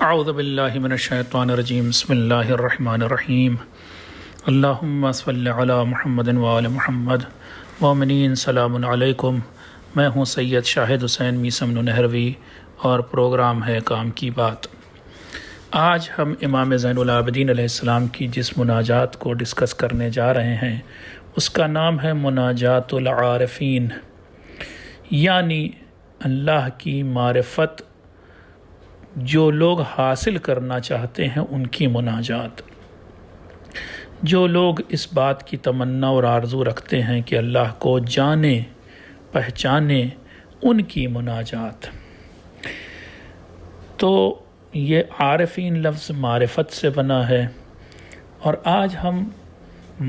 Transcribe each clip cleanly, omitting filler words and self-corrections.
اعوذ باللہ من الشیطان الرجیم بسم اللہ الرحمن الرحیم اللہم صلی علی محمد وآل محمد مومنین سلام علیکم۔ میں ہوں سید شاہد حسین میسم نہروی اور پروگرام ہے کام کی بات۔ آج ہم امام زین العابدین علیہ السلام کی جس مناجات کو ڈسکس کرنے جا رہے ہیں اس کا نام ہے مناجات العارفین، یعنی اللہ کی معرفت جو لوگ حاصل کرنا چاہتے ہیں ان کی مناجات، جو لوگ اس بات کی تمنا اور آرزو رکھتے ہیں کہ اللہ کو جانے پہچانے، ان کی مناجات۔ تو یہ عارفین لفظ معرفت سے بنا ہے، اور آج ہم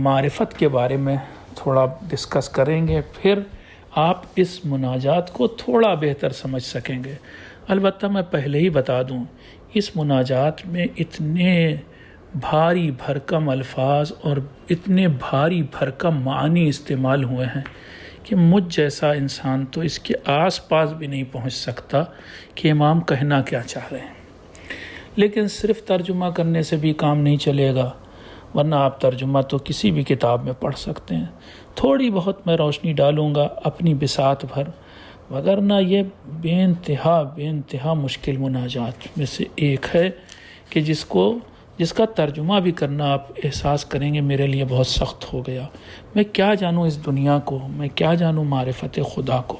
معرفت کے بارے میں تھوڑا ڈسکس کریں گے، پھر آپ اس مناجات کو تھوڑا بہتر سمجھ سکیں گے۔ البتہ میں پہلے ہی بتا دوں، اس مناجات میں اتنے بھاری بھرکم الفاظ اور اتنے بھاری بھرکم معنی استعمال ہوئے ہیں کہ مجھ جیسا انسان تو اس کے آس پاس بھی نہیں پہنچ سکتا کہ امام کہنا کیا چاہ رہے ہیں۔ لیکن صرف ترجمہ کرنے سے بھی کام نہیں چلے گا، ورنہ آپ ترجمہ تو کسی بھی کتاب میں پڑھ سکتے ہیں۔ تھوڑی بہت میں روشنی ڈالوں گا اپنی بساط بھر، وگرنہ یہ بے انتہا مشکل مناجات میں سے ایک ہے کہ جس کا ترجمہ بھی کرنا آپ احساس کریں گے میرے لیے بہت سخت ہو گیا۔ میں کیا جانوں اس دنیا کو، میں کیا جانوں معرفت خدا کو۔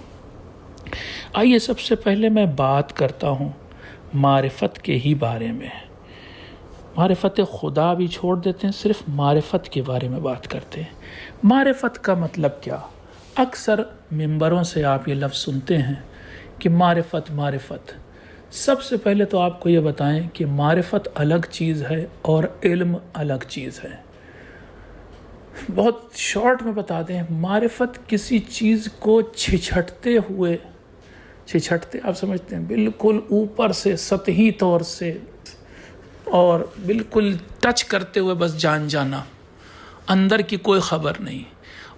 آئیے سب سے پہلے میں بات کرتا ہوں معرفت کے ہی بارے میں۔ معرفت خدا بھی چھوڑ دیتے ہیں، صرف معرفت کے بارے میں بات کرتے ہیں۔ معرفت کا مطلب کیا؟ اکثر ممبروں سے آپ یہ لفظ سنتے ہیں کہ معرفت۔ سب سے پہلے تو آپ کو یہ بتائیں کہ معرفت الگ چیز ہے اور علم الگ چیز ہے۔ بہت شارٹ میں بتا دیں، معرفت کسی چیز کو چھچھٹتے آپ سمجھتے ہیں، بالکل اوپر سے سطحی طور سے اور بالکل ٹچ کرتے ہوئے بس جان جانا، اندر کی کوئی خبر نہیں،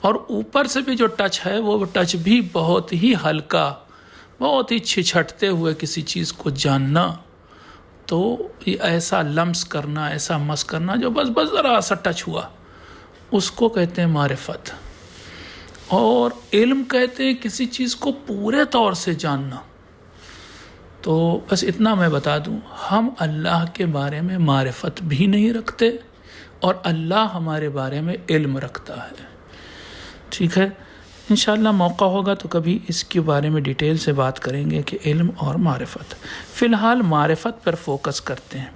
اور اوپر سے بھی جو ٹچ ہے وہ ٹچ بھی بہت ہی ہلکا، بہت ہی چھچھٹتے ہوئے کسی چیز کو جاننا۔ تو یہ ایسا لمس کرنا، ایسا مس کرنا جو بس ذرا سا ٹچ ہوا، اس کو کہتے ہیں معرفت۔ اور علم کہتے ہیں کسی چیز کو پورے طور سے جاننا۔ تو بس اتنا میں بتا دوں، ہم اللہ کے بارے میں معرفت بھی نہیں رکھتے اور اللہ ہمارے بارے میں علم رکھتا ہے۔ ٹھیک ہے، انشاءاللہ موقع ہوگا تو کبھی اس کے بارے میں ڈیٹیل سے بات کریں گے کہ علم اور معرفت۔ فی الحال معرفت پر فوکس کرتے ہیں۔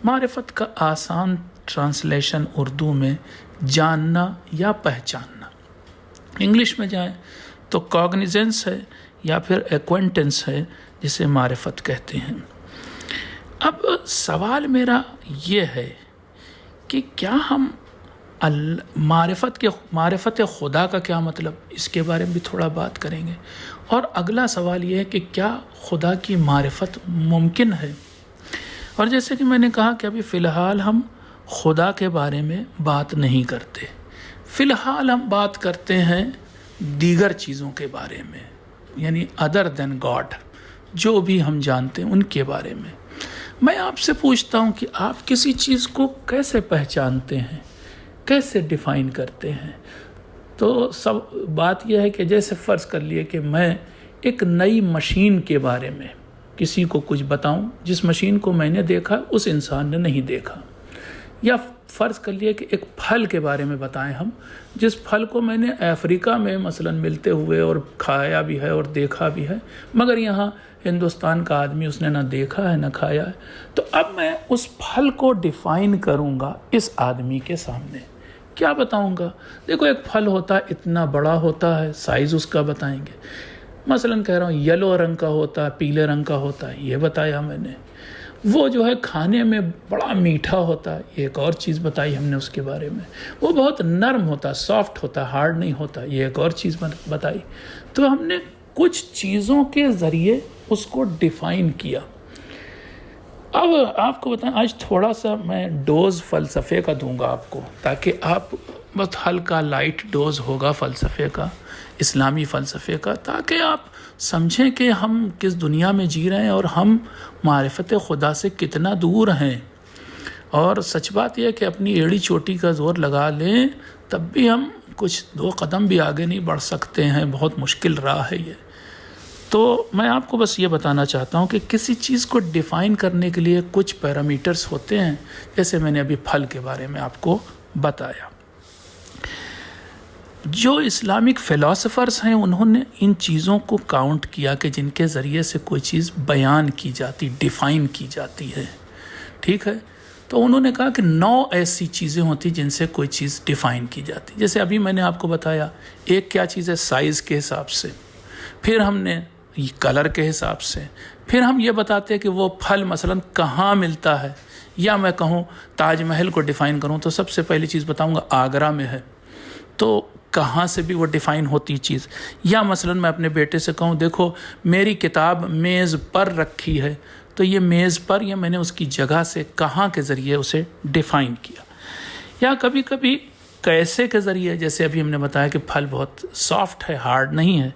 معرفت کا آسان ٹرانسلیشن اردو میں جاننا یا پہچاننا۔ انگلش میں جائیں تو کاگنیزنس ہے یا پھر ایکوینٹنس ہے، جسے معرفت کہتے ہیں۔ اب سوال میرا یہ ہے کہ کیا ہم معرفت خدا کا کیا مطلب، اس کے بارے میں بھی تھوڑا بات کریں گے۔ اور اگلا سوال یہ ہے کہ کیا خدا کی معرفت ممکن ہے؟ اور جیسے کہ میں نے کہا کہ ابھی فی الحال ہم خدا کے بارے میں بات نہیں کرتے، فی الحال ہم بات کرتے ہیں دیگر چیزوں کے بارے میں، یعنی ادر دین گاڈ، جو بھی ہم جانتے ہیں ان کے بارے میں۔ میں آپ سے پوچھتا ہوں کہ آپ کسی چیز کو کیسے پہچانتے ہیں، کیسے ڈیفائن کرتے ہیں؟ تو سب بات یہ ہے کہ جیسے فرض کر لیے کہ میں ایک نئی مشین کے بارے میں کسی کو کچھ بتاؤں، جس مشین کو میں نے دیکھا اس انسان نے نہیں دیکھا، یا فرض کر لیے کہ ایک پھل کے بارے میں بتائیں ہم، جس پھل کو میں نے افریقہ میں مثلا ملتے ہوئے اور کھایا بھی ہے اور دیکھا بھی ہے، مگر یہاں ہندوستان کا آدمی اس نے نہ دیکھا ہے نہ کھایا ہے۔ تو اب میں اس پھل کو ڈیفائن کروں گا اس آدمی کے سامنے، کیا بتاؤں گا؟ دیکھو ایک پھل ہوتا ہے، اتنا بڑا ہوتا ہے، سائز اس کا بتائیں گے۔ مثلا کہہ رہا ہوں یلو رنگ کا ہوتا ہے، پیلے رنگ کا ہوتا ہے، یہ بتایا میں نے۔ وہ جو ہے کھانے میں بڑا میٹھا ہوتا ہے، یہ ایک اور چیز بتائی ہم نے اس کے بارے میں۔ وہ بہت نرم ہوتا ہے، سافٹ ہوتا ہے، ہارڈ نہیں ہوتا، یہ ایک اور چیز بتائی۔ تو ہم نے کچھ چیزوں کے ذریعے اس کو ڈیفائن کیا۔ اب آپ کو بتائیں، آج تھوڑا سا میں ڈوز فلسفے کا دوں گا آپ کو، تاکہ آپ بس ہلکا لائٹ ڈوز ہوگا فلسفے کا، اسلامی فلسفے کا، تاکہ آپ سمجھیں کہ ہم کس دنیا میں جی رہے ہیں اور ہم معرفت خدا سے کتنا دور ہیں۔ اور سچ بات یہ ہے کہ اپنی ایڑی چوٹی کا زور لگا لیں تب بھی ہم کچھ 2 قدم بھی آگے نہیں بڑھ سکتے ہیں، بہت مشکل راہ ہے یہ۔ تو میں آپ کو بس یہ بتانا چاہتا ہوں کہ کسی چیز کو ڈیفائن کرنے کے لیے کچھ پیرامیٹرز ہوتے ہیں، جیسے میں نے ابھی پھل کے بارے میں آپ کو بتایا۔ جو اسلامک فلاسفرز ہیں انہوں نے ان چیزوں کو کاؤنٹ کیا کہ جن کے ذریعے سے کوئی چیز بیان کی جاتی، ڈیفائن کی جاتی ہے، ٹھیک ہے؟ تو انہوں نے کہا کہ 9 ایسی چیزیں ہوتی جن سے کوئی چیز ڈیفائن کی جاتی، جیسے ابھی میں نے آپ کو بتایا، ایک کیا چیز ہے؟ سائز کے حساب سے، پھر ہم نے کلر کے حساب سے، پھر ہم یہ بتاتے ہیں کہ وہ پھل مثلا کہاں ملتا ہے، یا میں کہوں تاج محل کو ڈیفائن کروں تو سب سے پہلی چیز بتاؤں گا آگرہ میں ہے، تو کہاں سے بھی وہ ڈیفائن ہوتی چیز۔ یا مثلا میں اپنے بیٹے سے کہوں دیکھو میری کتاب میز پر رکھی ہے، تو یہ میز پر، یا میں نے اس کی جگہ سے کہاں کے ذریعے اسے ڈیفائن کیا۔ یا کبھی کبھی کیسے کے ذریعے، جیسے ابھی ہم نے بتایا کہ پھل بہت سافٹ ہے، ہارڈ نہیں ہے،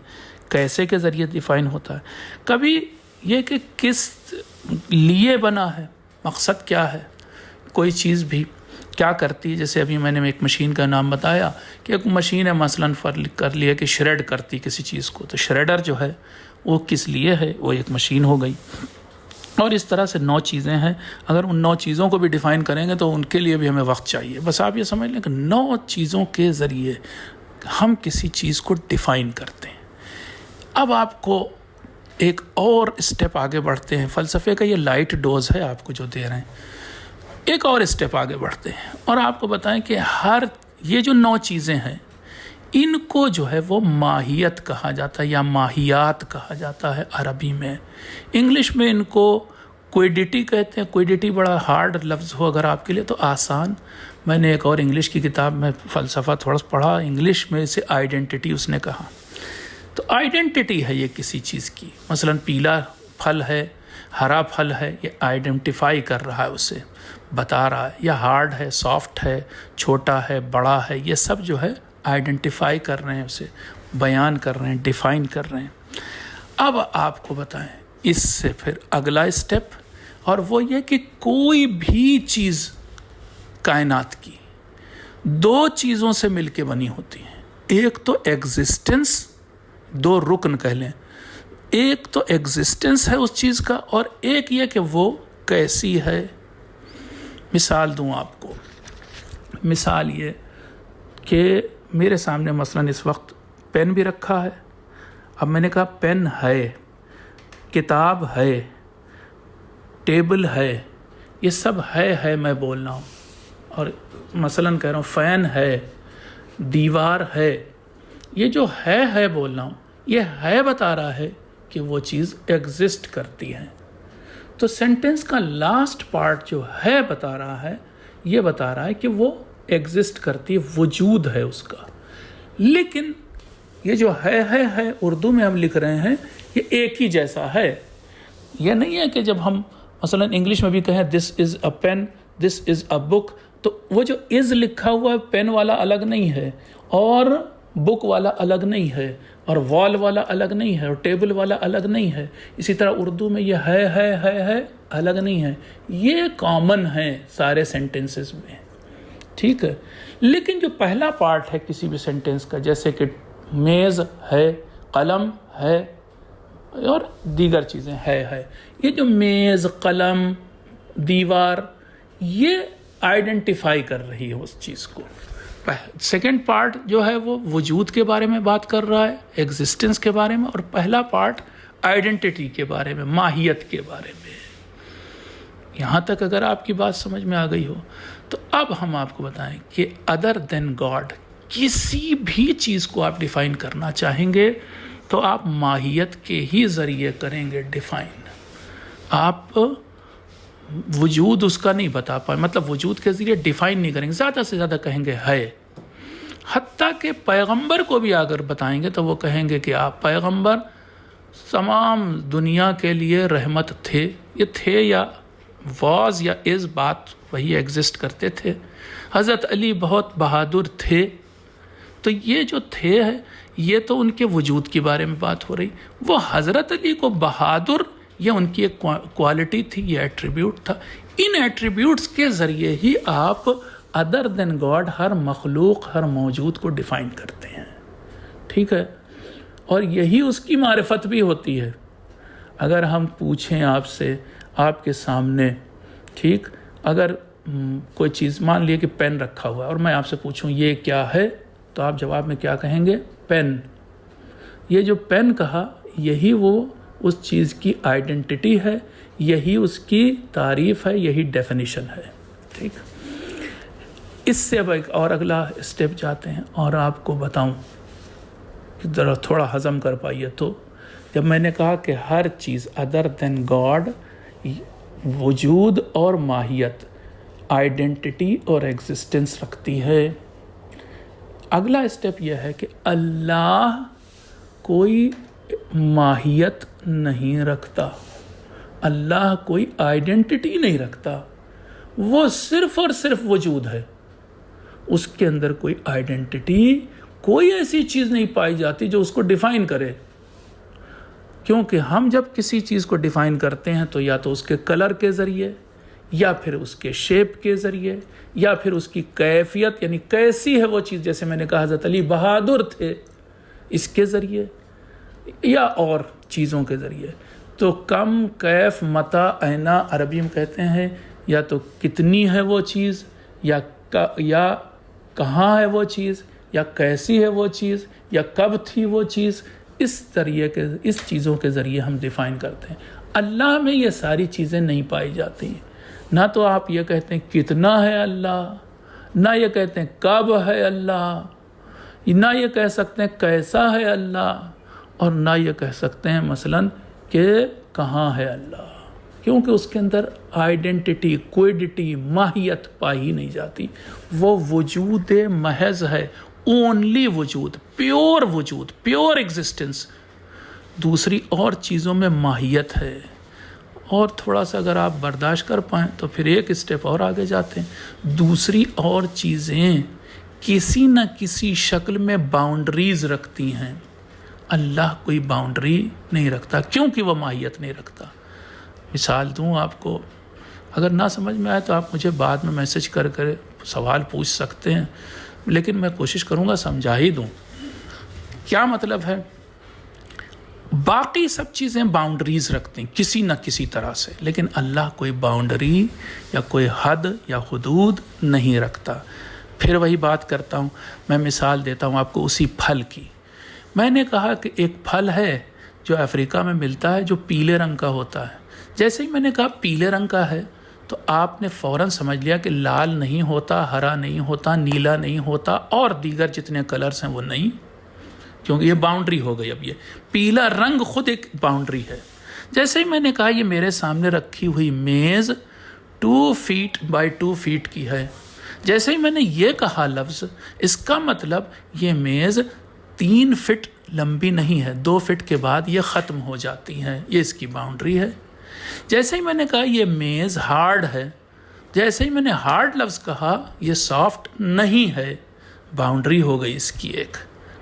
کیسے کے ذریعے ڈیفائن ہوتا ہے۔ کبھی یہ کہ کس لیے بنا ہے، مقصد کیا ہے، کوئی چیز بھی کیا کرتی ہے، جیسے ابھی میں نے ایک مشین کا نام بتایا کہ ایک مشین ہے مثلاً کر لیا کہ شریڈ کرتی کسی چیز کو، تو شریڈر جو ہے وہ کس لیے ہے، وہ ایک مشین ہو گئی۔ اور اس طرح سے 9 چیزیں ہیں، اگر ان 9 چیزوں کو بھی ڈیفائن کریں گے تو ان کے لیے بھی ہمیں وقت چاہیے۔ بس آپ یہ سمجھ لیں کہ 9 چیزوں کے ذریعے ہم کسی چیز کو ڈیفائن کرتے ہیں۔ اب آپ کو ایک اور اسٹیپ آگے بڑھتے ہیں، فلسفے کا یہ لائٹ ڈوز ہے آپ کو جو دے رہے ہیں، ایک اور اسٹیپ آگے بڑھتے ہیں اور آپ کو بتائیں کہ یہ جو 9 چیزیں ہیں ان کو جو ہے وہ ماہیت کہا جاتا ہے یا ماہیات کہا جاتا ہے عربی میں۔ انگلش میں ان کو کوئڈیٹی کہتے ہیں۔ کوئڈیٹی بڑا ہارڈ لفظ ہو اگر آپ کے لیے تو آسان، میں نے ایک اور انگلش کی کتاب میں فلسفہ تھوڑا سا پڑھا، انگلش میں اسے آئیڈینٹی اس نے کہا۔ تو آئیڈینٹی ہے یہ کسی چیز کی، مثلا پیلا پھل ہے، ہرا پھل ہے، یہ آئیڈینٹیفائی کر رہا ہے، اسے بتا رہا ہے، یا ہارڈ ہے، سافٹ ہے، چھوٹا ہے، بڑا ہے، یہ سب جو ہے آئیڈینٹیفائی کر رہے ہیں، اسے بیان کر رہے ہیں، ڈیفائن کر رہے ہیں۔ اب آپ کو بتائیں اس سے پھر اگلا اسٹیپ، اور وہ یہ کہ کوئی بھی چیز کائنات کی 2 چیزوں سے مل کے بنی ہوتی ہیں، ایک تو ایگزسٹنس، 2 رکن کہہ لیں، ایک تو ایگزسٹنس ہے اس چیز کا، اور ایک یہ کہ وہ کیسی ہے۔ مثال دوں آپ کو، مثال یہ کہ میرے سامنے مثلاً اس وقت پین بھی رکھا ہے، اب میں نے کہا پین ہے، کتاب ہے، ٹیبل ہے، یہ سب ہے میں بول رہا ہوں، اور مثلاً کہہ رہا ہوں فین ہے، دیوار ہے، یہ جو ہے بول رہا ہوں، یہ ہے بتا رہا ہے کہ وہ چیز ایگزسٹ کرتی ہے۔ تو سینٹنس کا لاسٹ پارٹ جو ہے بتا رہا ہے، یہ بتا رہا ہے کہ وہ ایگزسٹ کرتی ہے، وجود ہے اس کا۔ لیکن یہ جو ہے اردو میں ہم لکھ رہے ہیں، یہ ایک ہی جیسا ہے۔ یہ نہیں ہے کہ جب ہم مثلا انگلش میں بھی کہیں دس از اے پین، دس از اے بک، تو وہ جو از لکھا ہوا ہے پین والا الگ نہیں ہے، اور بک والا الگ نہیں ہے، اور وال والا الگ نہیں ہے، اور ٹیبل والا الگ نہیں ہے۔ اسی طرح اردو میں یہ ہے الگ نہیں ہے، یہ کامن ہے سارے سینٹنسز میں، ٹھیک ہے۔ لیکن جو پہلا پارٹ ہے کسی بھی سینٹنس کا، جیسے کہ میز ہے، قلم ہے، اور دیگر چیزیں ہے، یہ جو میز، قلم، دیوار، یہ آئیڈینٹیفائی کر رہی ہے اس چیز کو۔ سیکنڈ پارٹ جو ہے وہ وجود کے بارے میں بات کر رہا ہے، ایگزسٹنس کے بارے میں، اور پہلا پارٹ آئیڈینٹی کے بارے میں، ماہیت کے بارے میں۔ یہاں تک اگر آپ کی بات سمجھ میں آ گئی ہو تو اب ہم آپ کو بتائیں کہ ادر دین گاڈ کسی بھی چیز کو آپ ڈیفائن کرنا چاہیں گے تو آپ ماہیت کے ہی ذریعے کریں گے ڈیفائن۔ آپ وجود اس کا نہیں بتا پائے، مطلب وجود کے ذریعے ڈیفائن نہیں کریں گے، زیادہ سے زیادہ کہیں گے ہے۔ حتیٰ کہ پیغمبر کو بھی اگر بتائیں گے تو وہ کہیں گے کہ آپ پیغمبر تمام دنیا کے لیے رحمت تھے، یہ تھے یا واز یا از بات وہی ایگزسٹ کرتے تھے. حضرت علی بہت بہادر تھے. تو یہ جو تھے یہ تو ان کے وجود کے بارے میں بات ہو رہی. وہ حضرت علی کو بہادر یہ ان کی ایک کوالٹی تھی, یہ ایٹریبیوٹ تھا. ان ایٹریبیوٹس کے ذریعے ہی آپ ادر دین گاڈ ہر مخلوق ہر موجود کو ڈیفائن کرتے ہیں. ٹھیک ہے, اور یہی اس کی معرفت بھی ہوتی ہے. اگر ہم پوچھیں آپ سے, آپ کے سامنے, ٹھیک, اگر کوئی چیز مان لیے کہ پین رکھا ہوا ہے اور میں آپ سے پوچھوں یہ کیا ہے, تو آپ جواب میں کیا کہیں گے؟ پین. یہ جو پین کہا یہی وہ اس چیز کی آئیڈینٹی ہے, یہی اس کی تعریف ہے, یہی ڈیفینیشن ہے. ٹھیک, اس سے اب ایک اور اگلا اسٹیپ جاتے ہیں اور آپ کو بتاؤں کہ ذرا تھوڑا ہضم کر پائیے. تو جب میں نے کہا کہ ہر چیز ادر دین گاڈ وجود اور ماہیت, آئیڈینٹی اور ایگزسٹنس رکھتی ہے, اگلا اسٹیپ یہ ہے کہ اللہ کوئی ماہیت نہیں رکھتا, اللہ کوئی آئیڈینٹی نہیں رکھتا, وہ صرف اور صرف وجود ہے. اس کے اندر کوئی آئیڈینٹی, کوئی ایسی چیز نہیں پائی جاتی جو اس کو ڈیفائن کرے. کیونکہ ہم جب کسی چیز کو ڈیفائن کرتے ہیں تو یا تو اس کے کلر کے ذریعے, یا پھر اس کے شیپ کے ذریعے, یا پھر اس کی کیفیت یعنی کیسی ہے وہ چیز, جیسے میں نے کہا حضرت علی بہادر تھے, اس کے ذریعے, یا اور چیزوں کے ذریعے. تو کم, کیف, متى, اینا عربی میں کہتے ہیں, یا تو کتنی ہے وہ چیز, یا کہاں ہے وہ چیز, یا کیسی ہے وہ چیز, یا کب تھی وہ چیز. اس طریقے اس چیزوں کے ذریعے ہم ڈیفائن کرتے ہیں. اللہ میں یہ ساری چیزیں نہیں پائی جاتی. نہ تو آپ یہ کہتے ہیں کتنا ہے اللہ, نہ یہ کہتے ہیں کب ہے اللہ, نہ یہ کہہ سکتے ہیں کیسا ہے اللہ, اور نہ یہ کہہ سکتے ہیں مثلاً کہ کہاں ہے اللہ, کیونکہ اس کے اندر آئیڈینٹی, کوئیڈٹی, ماہیت پائی نہیں جاتی. وہ وجود محض ہے, اونلی وجود, پیور وجود, پیور ایگزسٹنس. دوسری اور چیزوں میں ماہیت ہے. اور تھوڑا سا اگر آپ برداشت کر پائیں تو پھر ایک اسٹیپ اور آگے جاتے ہیں. دوسری اور چیزیں کسی نہ کسی شکل میں باؤنڈریز رکھتی ہیں. اللہ کوئی باؤنڈری نہیں رکھتا کیونکہ وہ ماہیت نہیں رکھتا. مثال دوں آپ کو, اگر نہ سمجھ میں آئے تو آپ مجھے بعد میں میسج کر سوال پوچھ سکتے ہیں, لیکن میں کوشش کروں گا سمجھا ہی دوں. کیا مطلب ہے؟ باقی سب چیزیں باؤنڈریز رکھتی ہیں کسی نہ کسی طرح سے, لیکن اللہ کوئی باؤنڈری یا کوئی حد یا حدود نہیں رکھتا. پھر وہی بات کرتا ہوں, میں مثال دیتا ہوں آپ کو اسی پھل کی. میں نے کہا کہ ایک پھل ہے جو افریقہ میں ملتا ہے جو پیلے رنگ کا ہوتا ہے. جیسے ہی میں نے کہا پیلے رنگ کا ہے تو آپ نے فوراً سمجھ لیا کہ لال نہیں ہوتا, ہرا نہیں ہوتا, نیلا نہیں ہوتا, اور دیگر جتنے کلرز ہیں وہ نہیں, کیونکہ یہ باؤنڈری ہو گئی. اب یہ پیلا رنگ خود ایک باؤنڈری ہے. جیسے ہی میں نے کہا یہ میرے سامنے رکھی ہوئی میز 2 فیٹ بائی 2 فیٹ کی ہے, جیسے ہی میں نے یہ کہا لفظ, اس کا مطلب یہ میز 3 فٹ لمبی نہیں ہے, 2 فٹ کے بعد یہ ختم ہو جاتی ہے, یہ اس کی باؤنڈری ہے. جیسے ہی میں نے کہا یہ میز ہارڈ ہے, جیسے ہی میں نے ہارڈ لفظ کہا یہ سافٹ نہیں ہے, باؤنڈری ہو گئی اس کی ایک.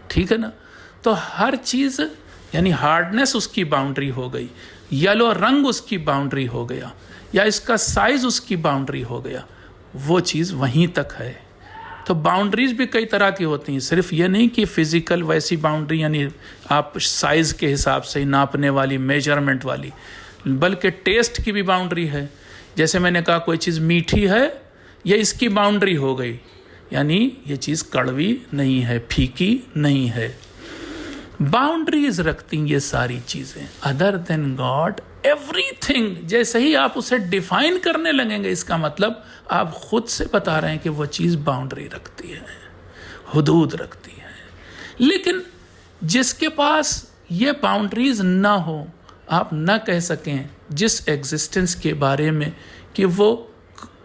ٹھیک ہے نا؟ تو ہر چیز یعنی ہارڈنس اس کی باؤنڈری ہو گئی, یلو رنگ اس کی باؤنڈری ہو گیا, یا اس کا سائز اس کی باؤنڈری ہو گیا, وہ چیز وہیں تک ہے. تو باؤنڈریز بھی کئی طرح کی ہوتی ہیں, صرف یہ نہیں کہ فزیکل ویسی باؤنڈری یعنی آپ سائز کے حساب سے ناپنے والی, میجرمنٹ والی, بلکہ ٹیسٹ کی بھی باؤنڈری ہے. جیسے میں نے کہا کوئی چیز میٹھی ہے, یہ اس کی باؤنڈری ہو گئی, یعنی یہ چیز کڑوی نہیں ہے, پھیکی نہیں ہے. باؤنڈریز رکھتی ہیں یہ ساری چیزیں. ادر دین گاڈ ایوری تھنگ, جیسے ہی آپ اسے ڈیفائن کرنے لگیں گے اس کا مطلب آپ خود سے بتا رہے ہیں کہ وہ چیز باؤنڈری رکھتی ہے, حدود رکھتی ہے. لیکن جس کے پاس یہ باؤنڈریز نہ ہو, آپ نہ کہہ سکیں جس ایگزسٹنس کے بارے میں کہ وہ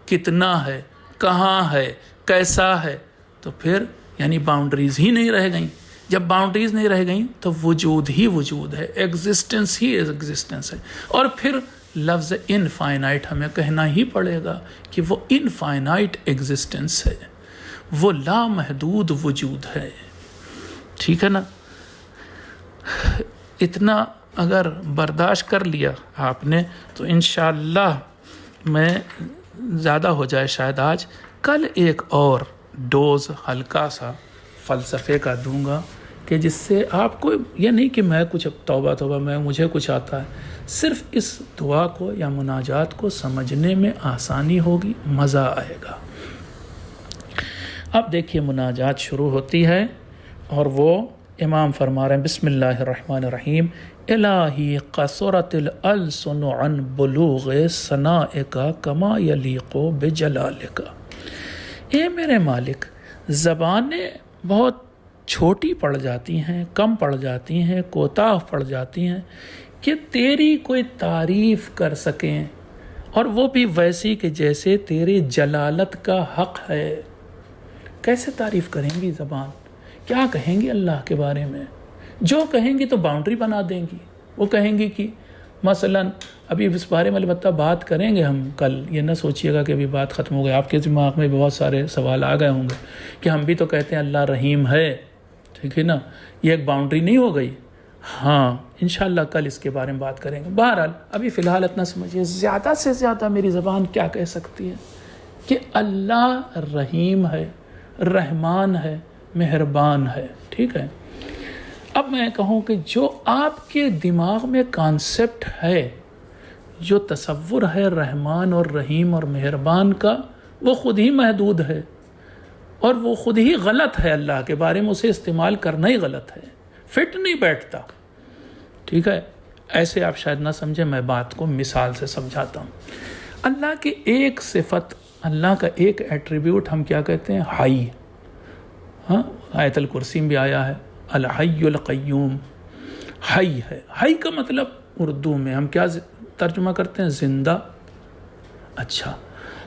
کتنا ہے, کہاں ہے, کیسا ہے, تو پھر یعنی باؤنڈریز ہی نہیں رہ گئیں. جب باؤنڈریز نہیں رہ گئیں تو وجود ہی وجود ہے, ایگزسٹنس ہی ایگزسٹنس ہے. اور پھر لفظ انفائنائٹ ہمیں کہنا ہی پڑے گا کہ وہ انفائنائٹ ایگزسٹنس ہے، وہ لامحدود وجود ہے، ٹھیک ہے نا؟ اتنا اگر برداشت کر لیا آپ نے تو انشاءاللہ میں زیادہ ہو جائے شاید آج، کل ایک اور ڈوز ہلکا سا فلسفے کا دوں گا کہ جس سے آپ کو یہ نہیں کہ میں کچھ توبہ مجھے کچھ آتا ہے، صرف اس دعا کو یا مناجات کو سمجھنے میں آسانی ہوگی، مزہ آئے گا۔ اب دیکھیے مناجات شروع ہوتی ہے اور وہ امام فرما رہے ہیں بسم اللہ الرحمن الرحیم، الہی قصرت الالسن عن بلوغ ثنائک کما یلیق بجلالک۔ اے میرے مالک، زبانیں بہت چھوٹی پڑ جاتی ہیں، کم پڑ جاتی ہیں، کوتاہ پڑ جاتی ہیں کہ تیری کوئی تعریف کر سکیں، اور وہ بھی ویسی کہ جیسے تیری جلالت کا حق ہے۔ کیسے تعریف کریں گی زبان؟ کیا کہیں گی اللہ کے بارے میں؟ جو کہیں گی تو باؤنڈری بنا دیں گی۔ وہ کہیں گی کہ مثلاً ابھی اس بارے میں البتہ بات کریں گے ہم کل، یہ نہ سوچیے گا کہ ابھی بات ختم ہو گئی، آپ کے دماغ میں بہت سارے سوال آ گئے ہوں گے کہ ہم بھی تو کہتے ہیں اللہ رحیم ہے، ٹھیک ہے نا؟ یہ ایک باؤنڈری نہیں ہو گئی؟ ہاں انشاءاللہ کل اس کے بارے میں بات کریں گے۔ بہرحال ابھی فی الحال اتنا سمجھیے، زیادہ سے زیادہ میری زبان کیا کہہ سکتی ہے کہ اللہ رحیم ہے، رحمان ہے، مہربان ہے، ٹھیک ہے؟ اب میں کہوں کہ جو آپ کے دماغ میں کانسیپٹ ہے، جو تصور ہے رحمان اور رحیم اور مہربان کا، وہ خود ہی محدود ہے اور وہ خود ہی غلط ہے۔ اللہ کے بارے میں اسے استعمال کرنا ہی غلط ہے، فٹ نہیں بیٹھتا، ٹھیک ہے؟ ایسے آپ شاید نہ سمجھیں، میں بات کو مثال سے سمجھاتا ہوں۔ اللہ کی ایک صفت، اللہ کا ایک ایٹریبیوٹ ہم کیا کہتے ہیں؟ حی۔ ہاں آیت الکرسی میں بھی آیا ہے الحی القیوم، حی ہے۔ حی کا مطلب اردو میں ہم کیا ترجمہ کرتے ہیں؟ زندہ۔ اچھا،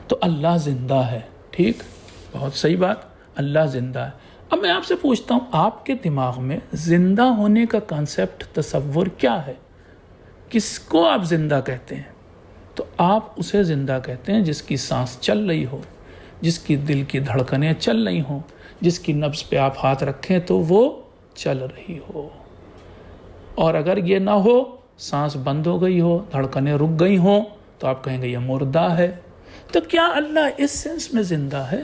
تو اللہ زندہ ہے، ٹھیک، بہت صحیح بات، اللہ زندہ ہے۔ اب میں آپ سے پوچھتا ہوں، آپ کے دماغ میں زندہ ہونے کا کانسیپٹ، تصور کیا ہے؟ کس کو آپ زندہ کہتے ہیں؟ تو آپ اسے زندہ کہتے ہیں جس کی سانس چل رہی ہو، جس کی دل کی دھڑکنیں چل رہی ہوں، جس کی نبض پہ آپ ہاتھ رکھیں تو وہ چل رہی ہو۔ اور اگر یہ نہ ہو، سانس بند ہو گئی ہو، دھڑکنیں رک گئی ہوں، تو آپ کہیں گے یہ مردہ ہے۔ تو کیا اللہ اس سینس میں زندہ ہے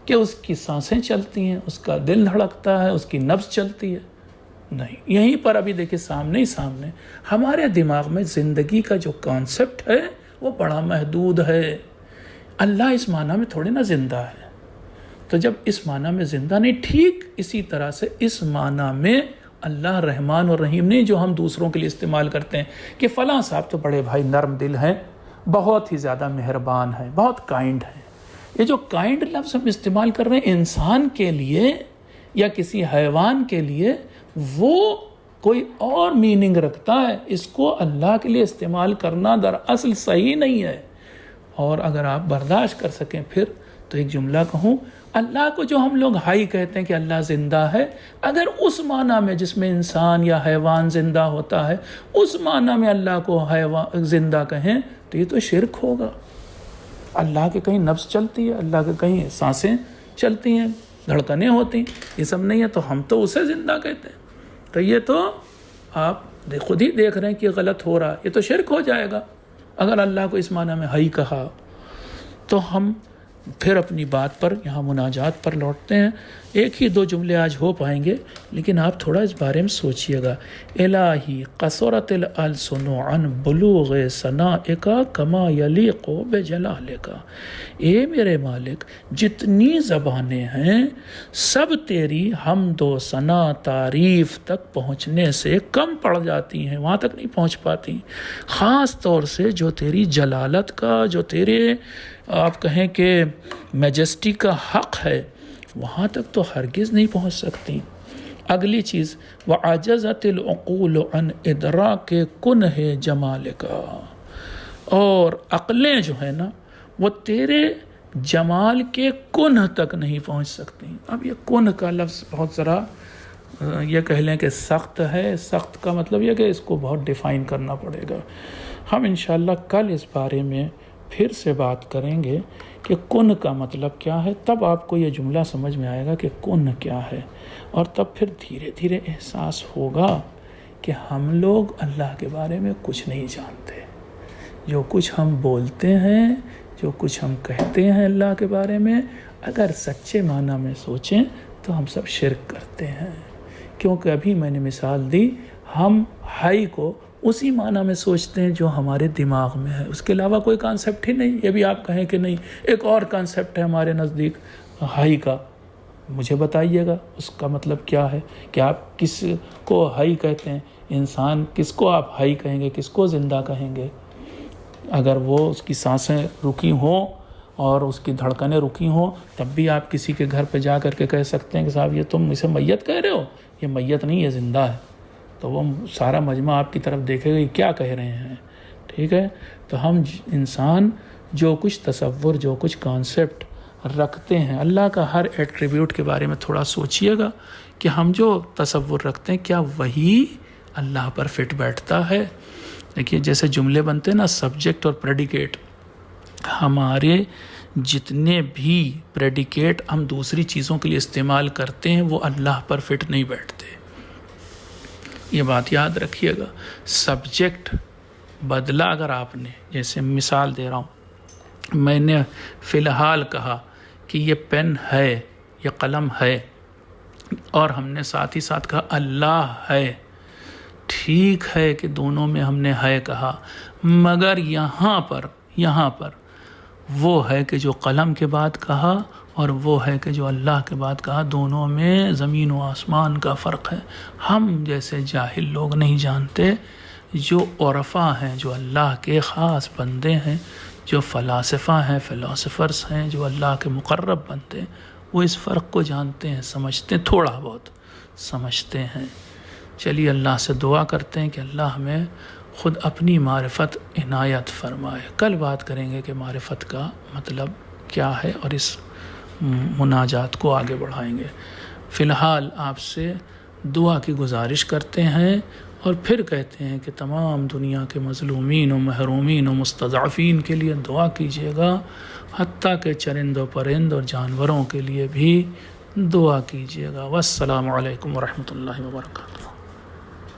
کہ اس کی سانسیں چلتی ہیں، اس کا دل دھڑکتا ہے، اس کی نبض چلتی ہے؟ نہیں۔ یہیں پر ابھی دیکھیں سامنے ہی سامنے ہمارے دماغ میں زندگی کا جو کانسیپٹ ہے وہ بڑا محدود ہے۔ اللہ اس معنی میں تھوڑی نہ زندہ ہے۔ تو جب اس معنی میں زندہ نہیں، ٹھیک اسی طرح سے اس معنی میں اللہ رحمان اور رحیم نہیں، جو ہم دوسروں کے لیے استعمال کرتے ہیں کہ فلاں صاحب تو بڑے بھائی نرم دل ہیں، بہت ہی زیادہ مہربان ہیں، بہت کائنڈ ہیں۔ یہ جو کائنڈ لفظ ہم استعمال کر رہے ہیں انسان کے لیے یا کسی حیوان کے لیے، وہ کوئی اور میننگ رکھتا ہے۔ اس کو اللہ کے لیے استعمال کرنا دراصل صحیح نہیں ہے۔ اور اگر آپ برداشت کر سکیں پھر تو ایک جملہ کہوں، اللہ کو جو ہم لوگ حی کہتے ہیں کہ اللہ زندہ ہے، اگر اس معنی میں جس میں انسان یا حیوان زندہ ہوتا ہے، اس معنی میں اللہ کو حیوان زندہ کہیں تو یہ تو شرک ہوگا۔ اللہ کے کہیں نفس چلتی ہے، اللہ کے کہیں سانسیں چلتی ہیں، دھڑکنیں ہوتی ہیں، یہ سب نہیں ہے، تو ہم تو اسے زندہ کہتے ہیں۔ تو یہ تو آپ خود ہی دیکھ رہے ہیں کہ غلط ہو رہا ہے، یہ تو شرک ہو جائے گا اگر اللہ کو اس معنی میں حی کہا۔ تو ہم پھر اپنی بات پر، یہاں مناجات پر لوٹتے ہیں۔ ایک ہی دو جملے آج ہو پائیں گے، لیکن آپ تھوڑا اس بارے میں سوچئے گا۔ الہی قصرت الالسن عن بلوغ ثنائک کما یلیق بجلالک۔ اے میرے مالک، جتنی زبانیں ہیں سب تیری حمد و ثنا تعریف تک پہنچنے سے کم پڑ جاتی ہیں، وہاں تک نہیں پہنچ پاتی۔ خاص طور سے جو تیری جلالت کا، جو تیرے آپ کہیں کہ میجسٹی کا حق ہے، وہاں تک تو ہرگز نہیں پہنچ سکتی۔ اگلی چیز، وعجزت العقول عن ادراک کنہ جمالک، اور عقلیں جو ہیں نا وہ تیرے جمال کے کنہ تک نہیں پہنچ سکتی۔ اب یہ کنہ کا لفظ بہت ذرا یہ کہہ لیں کہ سخت ہے۔ سخت کا مطلب یہ کہ اس کو بہت ڈیفائن کرنا پڑے گا۔ ہم انشاءاللہ کل اس بارے میں پھر سے بات کریں گے کہ کن کا مطلب کیا ہے، تب آپ کو یہ جملہ سمجھ میں آئے گا کہ کن کیا ہے، اور تب پھر دھیرے دھیرے احساس ہوگا کہ ہم لوگ اللہ کے بارے میں کچھ نہیں جانتے. جو کچھ ہم بولتے ہیں، جو کچھ ہم کہتے ہیں اللہ کے بارے میں، اگر سچے معنی میں سوچیں تو ہم سب شرک کرتے ہیں. کیونکہ ابھی میں نے مثال دی، ہم ہائی کو اسی معنی میں سوچتے ہیں جو ہمارے دماغ میں ہے، اس کے علاوہ کوئی کانسیپٹ ہی نہیں. یہ بھی آپ کہیں کہ نہیں ایک اور کانسیپٹ ہے ہمارے نزدیک ہائی کا، مجھے بتائیے گا اس کا مطلب کیا ہے، کہ آپ کس کو ہائی کہتے ہیں؟ انسان کس کو آپ ہائی کہیں گے، کس کو زندہ کہیں گے؟ اگر وہ اس کی سانسیں رکی ہوں اور اس کی دھڑکنیں رکی ہوں تب بھی آپ کسی کے گھر پہ جا کر کے کہہ سکتے ہیں کہ صاحب یہ تم اسے میت کہہ رہے ہو، یہ میت نہیں، یہ زندہ ہے. تو وہ سارا مجمع آپ کی طرف دیکھے گا یہ کیا کہہ رہے ہیں. ٹھیک ہے، تو ہم انسان جو کچھ تصور، جو کچھ کانسیپٹ رکھتے ہیں، اللہ کا ہر ایٹریبیوٹ کے بارے میں تھوڑا سوچئے گا کہ ہم جو تصور رکھتے ہیں کیا وہی اللہ پر فٹ بیٹھتا ہے. دیکھیے جیسے جملے بنتے ہیں نا، سبجیکٹ اور پریڈیکیٹ، ہمارے جتنے بھی پریڈیکیٹ ہم دوسری چیزوں کے لیے استعمال کرتے ہیں وہ اللہ پر فٹ نہیں بیٹھتے. یہ بات یاد رکھیے گا. سبجیکٹ بدلا اگر آپ نے، جیسے مثال دے رہا ہوں، میں نے فی الحال کہا کہ یہ پین ہے، یہ قلم ہے، اور ہم نے ساتھ ہی ساتھ کہا اللہ ہے. ٹھیک ہے کہ دونوں میں ہم نے ہے کہا، مگر یہاں پر وہ ہے کہ جو قلم کے بعد کہا اور وہ ہے کہ جو اللہ کے بعد کہا، دونوں میں زمین و آسمان کا فرق ہے. ہم جیسے جاہل لوگ نہیں جانتے، جو عرفاء ہیں، جو اللہ کے خاص بندے ہیں، جو فلاسفہ ہیں، فلاسفرز ہیں، جو اللہ کے مقرب بندے ہیں، وہ اس فرق کو جانتے ہیں، سمجھتے ہیں، تھوڑا بہت سمجھتے ہیں. چلیے اللہ سے دعا کرتے ہیں کہ اللہ ہمیں خود اپنی معرفت عنایت فرمائے. کل بات کریں گے کہ معرفت کا مطلب کیا ہے اور اس مناجات کو آگے بڑھائیں گے. فی الحال آپ سے دعا کی گزارش کرتے ہیں اور پھر کہتے ہیں کہ تمام دنیا کے مظلومین و محرومین و مستضعفین کے لیے دعا کیجیے گا، حتیٰ کہ چرند و پرند اور جانوروں کے لیے بھی دعا کیجیے گا. والسلام علیکم ورحمۃ اللہ وبرکاتہ.